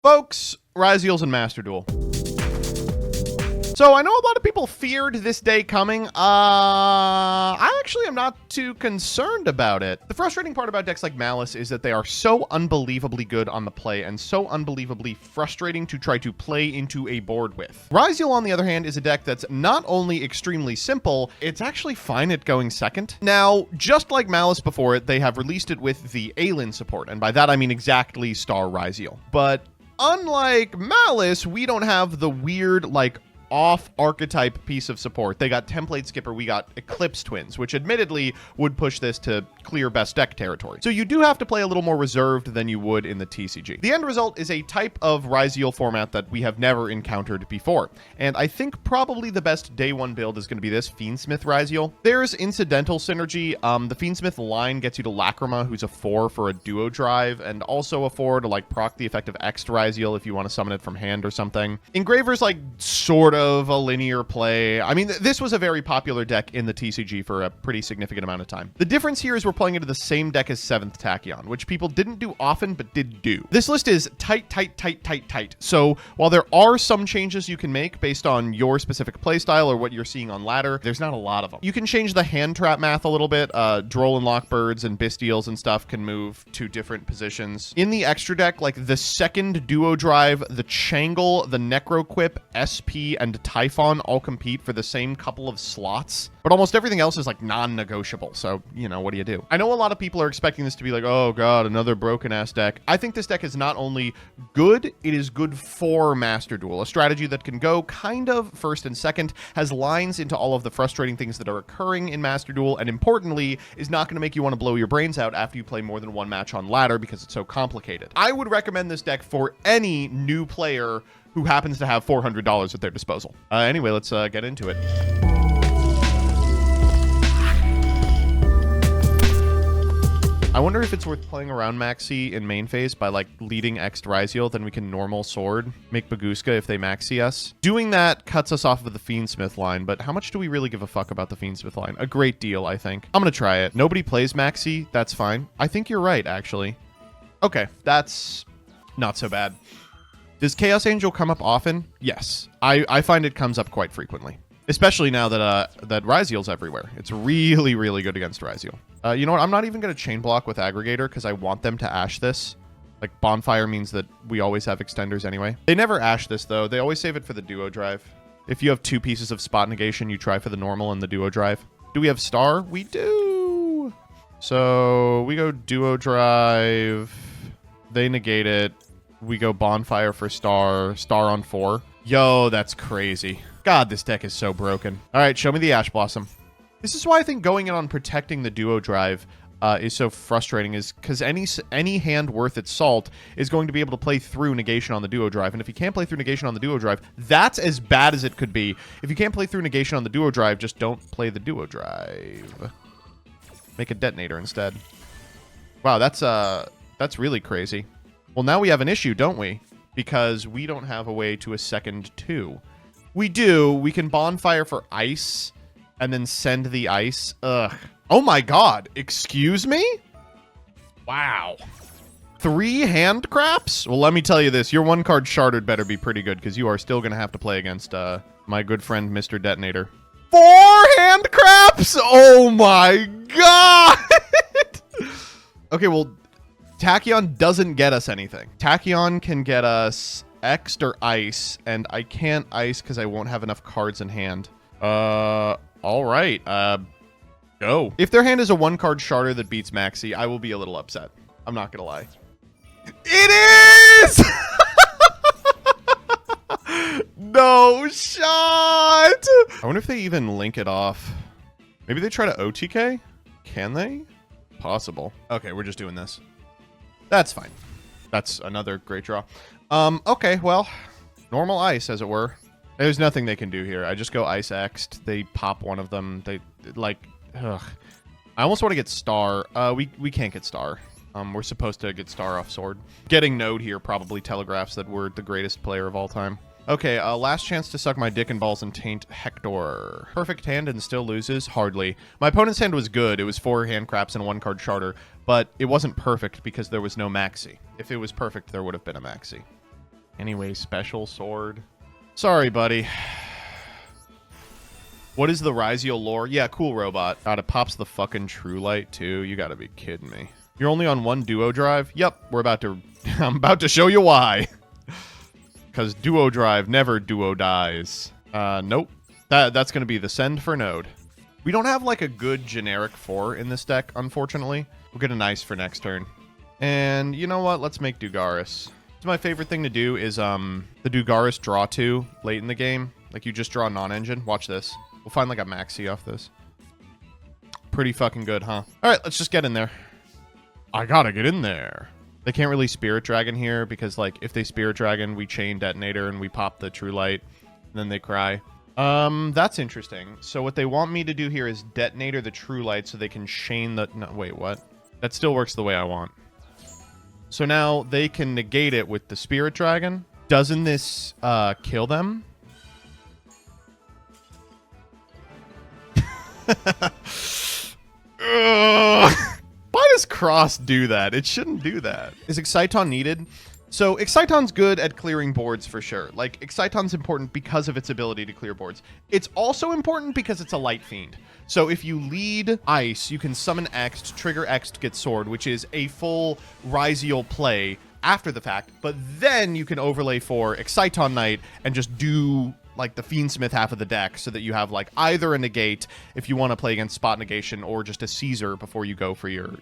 Folks, Ryzeal's in Master Duel. So I know a lot of people feared this day coming. I actually am not too concerned about it. The frustrating part about decks like Maliss is that they are so unbelievably good on the play and so unbelievably frustrating to try to play into a board with. Ryzeal, on the other hand, is a deck that's not only extremely simple, it's actually fine at going second. Now, just like Maliss before it, they have released it with the Aelin support, and by that I mean exactly Star Ryzeal. But unlike Maliss, we don't have the weird, like, off archetype piece of support. They got Template Skipper, we got Eclipse Twins, which admittedly would push this to clear best deck territory. So you do have to play a little more reserved than you would in the TCG. The end result is a type of Ryzeal format that we have never encountered before, and I think probably the best day one build is going to be this Fiendsmith Ryzeal. There's incidental synergy. The Fiendsmith line gets you to Lacrima, who's a 4 for a duo drive, and also a 4 to like proc the effect of X Ryzeal if you want to summon it from hand or something. Engraver's like sort of a linear play. I mean, this was a very popular deck in the TCG for a pretty significant amount of time. The difference here is we're playing into the same deck as 7th Tachyon, which people didn't do often, but did do. This list is tight, tight, tight, tight, tight. So while there are some changes you can make based on your specific playstyle or what you're seeing on ladder, there's not a lot of them. You can change the hand trap math a little bit. Droll and Lockbirds and Bystials and stuff can move to different positions. In the extra deck, like the second duo drive, the Changle, the Necroquip, SP, and Typhon all compete for the same couple of slots, but almost everything else is like non-negotiable. So, you know, what do you do? I know a lot of people are expecting this to be like, oh god, another broken ass deck. I think this deck is not only good, it is good for Master Duel, a strategy that can go kind of first and second, has lines into all of the frustrating things that are occurring in Master Duel, and importantly, is not going to make you want to blow your brains out after you play more than one match on ladder because it's so complicated. I would recommend this deck for any new player who happens to have $400 at their disposal. Anyway, let's get into it. I wonder if it's worth playing around Maxi in main phase by like leading X Ryzeal, then we can normal sword, make Baguska if they Maxi us. Doing that cuts us off of the Fiendsmith line, but how much do we really give a fuck about the Fiendsmith line? A great deal, I think. I'm gonna try it. Nobody plays Maxi, that's fine. I think you're right, actually. Okay, that's not so bad. Does Chaos Angel come up often? Yes. I find it comes up quite frequently. Especially now that that Ryzeal's everywhere. It's really, really good against Ryzeal. You know what? I'm not even going to chain block with Aggregator because I want them to Ash this. Like, Bonfire means that we always have extenders anyway. They never Ash this, though. They always save it for the duo drive. If you have 2 pieces of spot negation, you try for the normal and the duo drive. Do we have Star? We do! So, we go duo drive. They negate it. We go Bonfire for Star. Star on 4. Yo, that's crazy. God, this deck is so broken. All right, show me the Ash Blossom. This is why I think going in on protecting the duo drive is so frustrating, is because any hand worth its salt is going to be able to play through negation on the duo drive. And if you can't play through negation on the duo drive, that's as bad as it could be. If you can't play through negation on the duo drive, just don't play the duo drive. Make a detonator instead. Wow, that's really crazy. Well, now we have an issue, don't we? Because we don't have a way to a second 2. We do. We can Bonfire for ice and then send the ice. Ugh. Oh my god. Excuse me? Wow. 3 hand craps? Well, let me tell you this. Your 1-card Sharded better be pretty good because you are still going to have to play against my good friend, Mr. Detonator. 4 hand craps? Oh my god. Okay, well, Tachyon doesn't get us anything. Tachyon can get us X'd or Ice, and I can't Ice because I won't have enough cards in hand. All right. Go. If their hand is a 1-card Sharder that beats Maxi, I will be a little upset. I'm not gonna lie. It is! No shot! I wonder if they even link it off. Maybe they try to OTK? Can they? Possible. Okay, we're just doing this. That's fine. That's another great draw. Okay, well, normal ice, as it were. There's nothing they can do here. I just go ice X'd. They pop one of them. They, like, ugh. I almost want to get Star. We can't get Star. We're supposed to get Star off Sword. Getting Node here probably telegraphs that we're the greatest player of all time. Okay, last chance to suck my dick and balls and taint Hector. Perfect hand and still loses? Hardly. My opponent's hand was good. It was 4 hand craps and a 1-card Charter, but it wasn't perfect because there was no Maxi. If it was perfect, there would have been a Maxi. Anyway, special sword. Sorry, buddy. What is the Ryzeal lore? Yeah, cool robot. God, it pops the fucking true light too. You gotta be kidding me. You're only on one duo drive? Yep, we're about to... I'm about to show you why. Because duo drive never duo dies. Nope. That's gonna be the send for node. We don't have like a good generic 4 in this deck, unfortunately. We'll get a nice for next turn. And you know what? Let's make Dugaris. My favorite thing to do is the Dugaris draw 2 late in the game. Like you just draw non-engine. Watch this. We'll find like a maxi off this. Pretty fucking good, huh? All right, let's just get in there. I gotta get in there. They can't really Spirit Dragon here because like if they Spirit Dragon, we chain Detonator and we pop the True Light. And then they cry. That's interesting. So what they want me to do here is Detonator the True Light so they can chain the... No, wait, what? That still works the way I want. So now they can negate it with the Spirit Dragon. Doesn't this kill them? Why does Cross do that? It shouldn't do that. Is Exciton needed? So Exciton's good at clearing boards for sure. Like, Exciton's important because of its ability to clear boards. It's also important because it's a light fiend. So if you lead Ice, you can summon X, trigger X to get Sword, which is a full Ryzeal play after the fact. But then you can overlay for Exciton Knight and just do like the Fiendsmith half of the deck so that you have like either a negate if you want to play against spot negation or just a Caesar before you go for your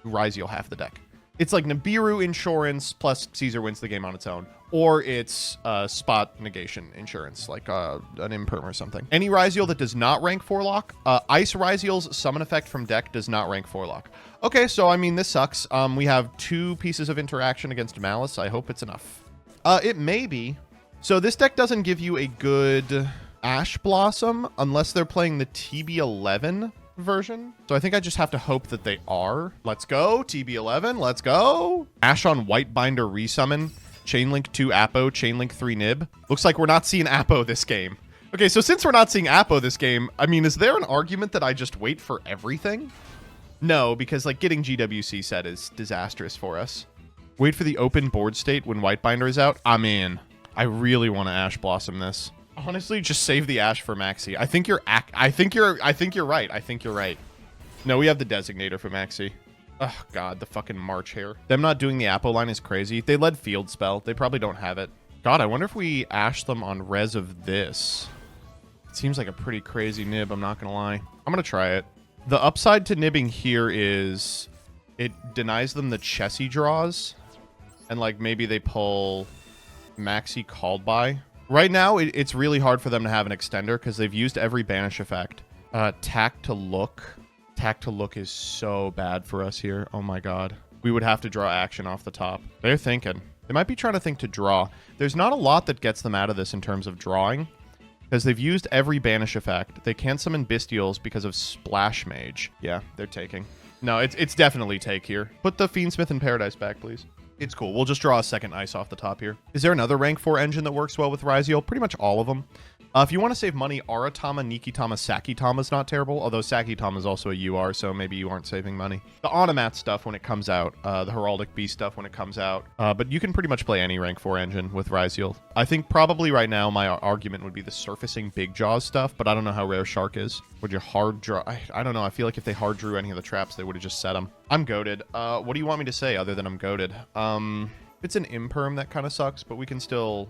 Ryzeal half of the deck. It's like Nibiru insurance plus Caesar wins the game on its own. Or it's spot negation insurance, like an Imperm or something. Any Ryzeal that does not rank 4-lock, Ice Ryzeal's summon effect from deck does not rank 4-lock. Okay, so I mean, this sucks. We have 2 pieces of interaction against Maliss. I hope it's enough. It may be. So this deck doesn't give you a good Ash Blossom unless they're playing the TB11 version. So I think I just have to hope that they are. Let's go, TB11, let's go. Ash on White Binder resummon, Chainlink 2 Apo, Chainlink 3 Nib. Looks like we're not seeing Apo this game. Okay, so since we're not seeing Apo this game, I mean, is there an argument that I just wait for everything? No, because like getting GWC set is disastrous for us. Wait for the open board state when White Binder is out. I'm in. I really want to Ash Blossom this. Honestly, just save the Ash for Maxi. I think you're right. I think you're right. No, we have the Designator for Maxi. Oh god, the fucking March Hare. Them not doing the Apo line is crazy. They led Field Spell. They probably don't have it. God, I wonder if we Ash them on res of this. It seems like a pretty crazy nib, I'm not gonna lie. I'm gonna try it. The upside to nibbing here is it denies them the Chessie draws. And like maybe they pull Maxi Called By. Right now, it's really hard for them to have an extender because they've used every banish effect. Tack to Look. Tack to Look is so bad for us here. Oh my god. We would have to draw action off the top. They're thinking. They might be trying to think to draw. There's not a lot that gets them out of this in terms of drawing because they've used every banish effect. They can't summon Bestials because of Splash Mage. Yeah, they're taking. No, it's definitely take here. Put the Fiendsmith in Paradise back, please. It's cool. We'll just draw a second Ice off the top here. Is there another rank 4 engine that works well with Ryzeal? Pretty much all of them. If you want to save money, Aratama, Nikitama, Sakitama is not terrible, although Sakitama is also a UR, so maybe you aren't saving money. The Onomat stuff when it comes out, the Heraldic Beast stuff when it comes out, but you can pretty much play any rank 4 engine with Ryzeal. I think probably right now my argument would be the surfacing Big Jaws stuff, but I don't know how rare Shark is. Would you hard draw? I don't know. I feel like if they hard drew any of the traps, they would have just set them. I'm goated. What do you want me to say other than I'm goated? It's an Imperm that kind of sucks, but we can still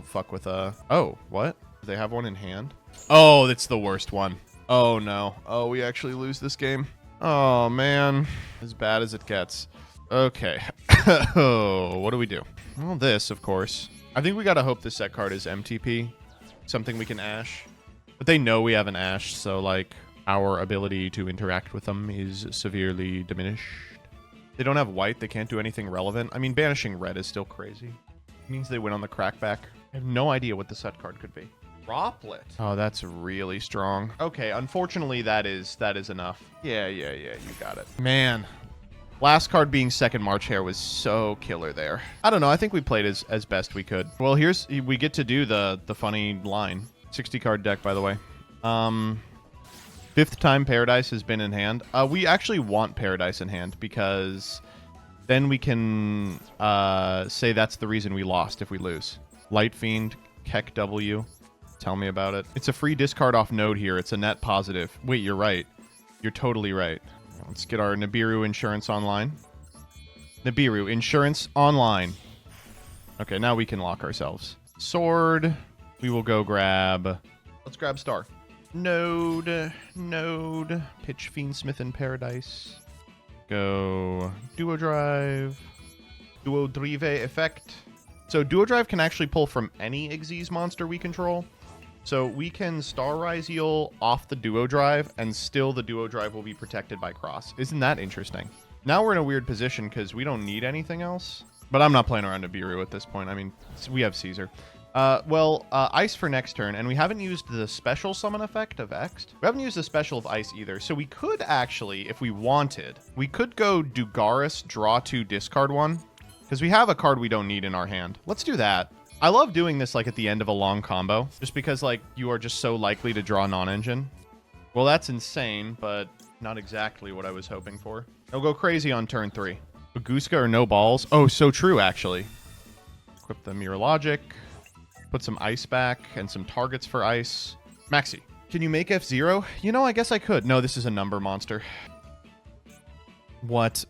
fuck with oh, what? Do they have one in hand? Oh, that's the worst one. Oh no. Oh, we actually lose this game. Oh man. As bad as it gets. Okay. Oh, what do we do? Well, this, of course. I think we gotta hope this set card is MTP. Something we can Ash. But they know we have an Ash, so like our ability to interact with them is severely diminished. They don't have white, they can't do anything relevant. I mean, banishing red is still crazy. It means they win on the crackback. I have no idea what the set card could be. Droplet. Oh, that's really strong. Okay, unfortunately, that is enough. Yeah, you got it. Man, last card being second March Hare was so killer there. I don't know, I think we played as best we could. Well, we get to do the funny line. 60 card deck, by the way. 5th time Paradise has been in hand. We actually want Paradise in hand because then we can say that's the reason we lost if we lose. Light Fiend, Keck W. Tell me about it. It's a free discard off node here. It's a net positive. Wait, you're right. You're totally right. Let's get our Nibiru insurance online. Nibiru insurance online. Okay, now we can lock ourselves. Sword. We will go grab... Let's grab Star. Node. Pitch Fiend Smith in Paradise. Go Duo Drive. Duo Drive effect. So Duo Drive can actually pull from any Xyz monster we control. So we can Star Ryzeal off the Duo Drive, and still the Duo Drive will be protected by Cross. Isn't that interesting? Now we're in a weird position because we don't need anything else. But I'm not playing around Nibiru at this point. I mean, we have Caesar. Ice for next turn, and we haven't used the special summon effect of Ext. We haven't used the special of Ice either, so we could actually, if we wanted, we could go Dugaris, draw 2, discard 1, because we have a card we don't need in our hand. Let's do that. I love doing this like at the end of a long combo, just because like you are just so likely to draw non-engine. Well, that's insane, but not exactly what I was hoping for. I'll go crazy on turn 3. Baguska or no balls? Oh, so true, actually. Equip the Mirror Logic. Put some ice back and some targets for ice. Maxi, can you make F-Zero? You know, I guess I could. No, this is a number monster. What?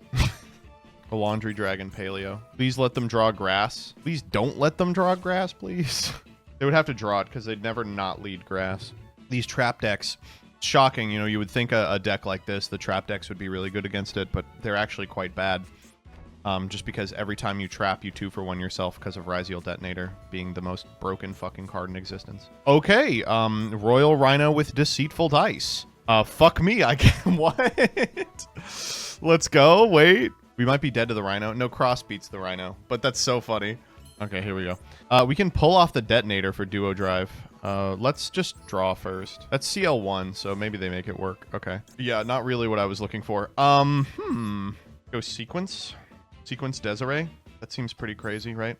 A Laundry Dragon Paleo. Please let them draw grass. Please don't let them draw grass, please. They would have to draw it because they'd never not lead grass. These trap decks, shocking. You know, you would think a deck like this, the trap decks would be really good against it, but they're actually quite bad. Just because every time you trap, you 2-for-1 yourself because of Ryzeal Detonator being the most broken fucking card in existence. Okay, Royal Rhino with Deceitful Dice. Fuck me, I can... What? Let's go, wait. We might be dead to the Rhino. No, Cross beats the Rhino, but that's so funny. Okay, here we go. We can pull off the Detonator for Duo Drive. Let's just draw first. That's CL1, so maybe they make it work. Okay. Yeah, not really what I was looking for. Go Sequence. Sequence Desiree. That seems pretty crazy, right?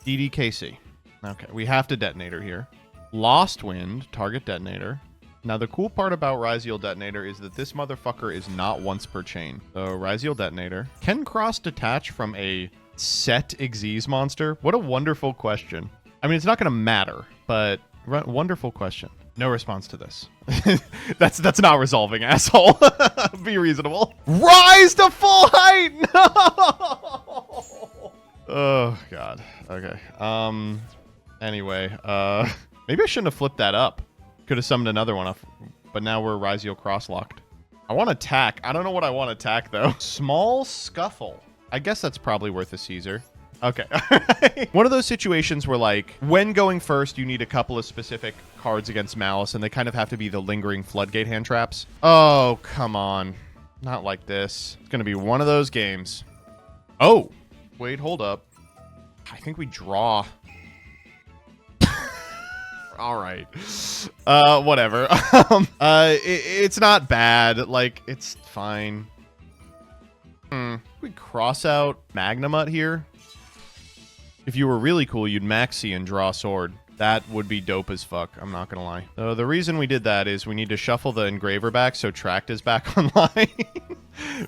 DDKC. Okay, we have to Detonator here. Lost Wind, target Detonator. Now, the cool part about Ryzeal Detonator is that this motherfucker is not once per chain. So, Ryzeal Detonator. Can Cross detach from a set Xyz monster? What a wonderful question. I mean, it's not going to matter, but wonderful question. No response to this. That's not resolving, asshole. Be reasonable. Rise to full height! No! Oh, God. Okay. Anyway, maybe I shouldn't have flipped that up. Could have summoned another one up, but now we're Ryzeal cross-locked. I want to attack. I don't know what I want to attack, though. Small Scuffle. I guess that's probably worth a Caesar. Okay. One of those situations where, like, when going first, you need a couple of specific cards against Maliss, and they kind of have to be the lingering floodgate hand traps. Oh, come on. Not like this. It's going to be one of those games. Oh. Wait, hold up. I think we draw. All right. Whatever. It's not bad. Like, it's fine. We cross out Magnamut here. If you were really cool, you'd Maxi and draw a sword. That would be dope as fuck. I'm not gonna lie. The reason we did that is we need to shuffle the Engraver back so Tract is back online.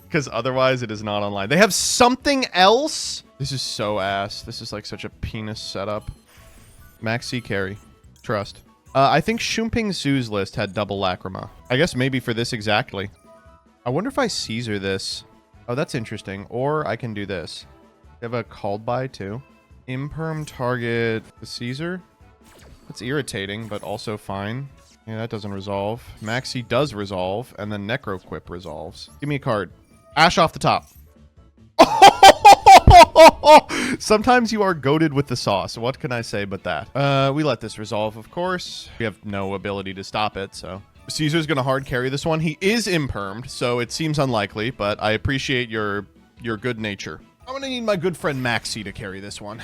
Because otherwise it is not online. They have something else? This is so ass. This is like such a penis setup. Maxi carry. Trust. I think Shumping Zoo's list had double Lacrima. I guess maybe for this exactly. I wonder if I Caesar this. Oh, that's interesting. Or I can do this. They have a called by too. Imperm target the Caesar. That's irritating, but also fine. Yeah, that doesn't resolve. Maxi does resolve, and then Necroquip resolves. Give me a card. Ash off the top. Sometimes you are goated with the sauce. What can I say but that? We let this resolve, of course. We have no ability to stop it, so... Caesar's gonna hard carry this one. He is impermed, so it seems unlikely, but I appreciate your good nature. I'm gonna need my good friend Maxi to carry this one.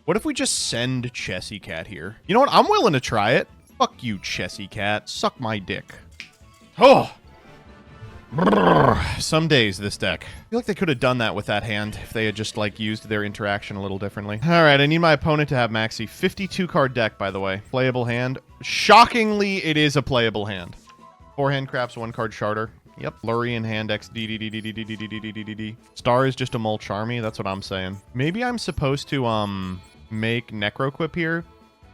What if we just send Chessy Cat here? You know what? I'm willing to try it. Fuck you, Chessy Cat. Suck my dick. Oh! Some days, this deck. I feel like they could have done that with that hand if they had just, like, used their interaction a little differently. Alright, I need my opponent to have Maxi. 52-card deck, by the way. Playable hand. Shockingly, it is a playable hand. 4 hand crafts, 1 card charter. Yep. Flurry and hand X D D D D D D D D D D D D. Star is just a mole charmy. That's what I'm saying. Maybe I'm supposed to make Necroquip here,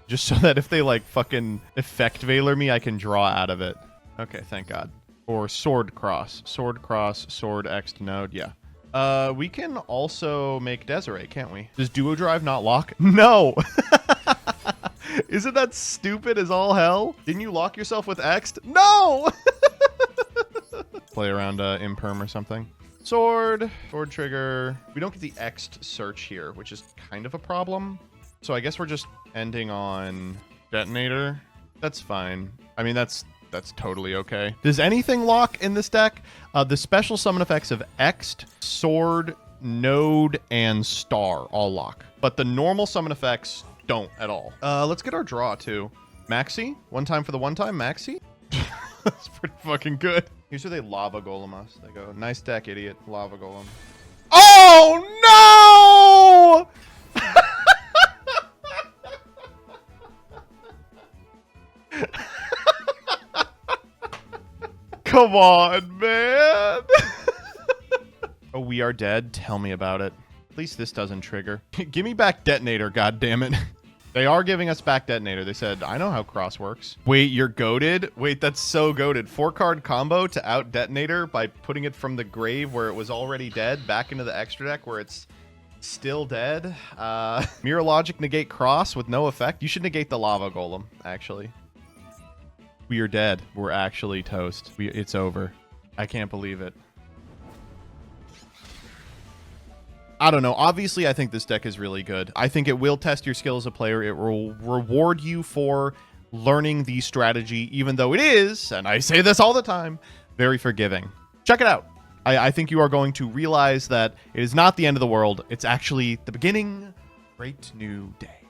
just so that if they like fucking effect Veiler me, I can draw out of it. Okay, thank God. Or sword cross, sword X node. Yeah. We can also make Desiree, can't we? Does Duo Drive not lock? No. Isn't that stupid as all hell? Didn't you lock yourself with X? No. Play around Imperm or something. Sword trigger. We don't get the X'd search here, which is kind of a problem. So I guess we're just ending on detonator. That's fine. I mean, that's totally okay. Does anything lock in this deck? The special summon effects of X'd, sword, node, and star all lock. But the normal summon effects don't at all. Let's get our draw too. Maxi? One time for the one time, Maxi? That's pretty fucking good. Here's where they lava golem us. They go, nice deck, idiot. Lava golem. Oh, no! Come on, man. Oh, we are dead? Tell me about it. At least this doesn't trigger. Give me back detonator, goddammit. They are giving us back detonator. They said, I know how cross works. Wait, you're goated? Wait, that's so goated. 4-card combo to out detonator by putting it from the grave where it was already dead back into the extra deck where it's still dead. Mirror logic negate cross with no effect. You should negate the lava golem, actually. We are dead. We're actually toast. It's over. I can't believe it. I don't know. Obviously, I think this deck is really good. I think it will test your skill as a player. It will reward you for learning the strategy, even though it is, and I say this all the time, very forgiving. Check it out. I think you are going to realize that it is not the end of the world. It's actually the beginning of a great new day.